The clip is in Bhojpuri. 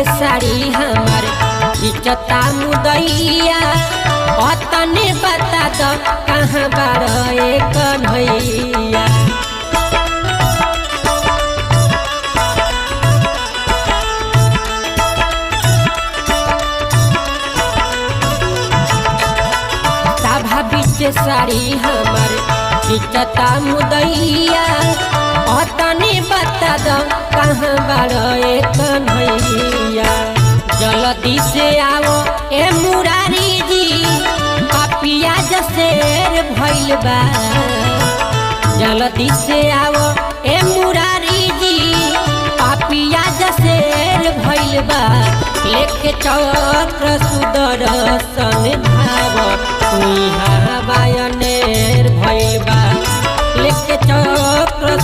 के साड़ी हमार इचता मुदैया तने बता दो कहाँ बारे कन्हैया। सभा बीच साड़ी हमार इचता मुदैया तने बता दो कहाँ बारे कन्हैया। जल्दी से आओ ए मुरारी जी पापिया जसेर भइल बा। जल्दी से आओ ए मुरारी जी पापिया जसेर भइल बा। लेके चक्र सुदर्शन धाव इहाँ बायनेर भइल बा। लेके चक्र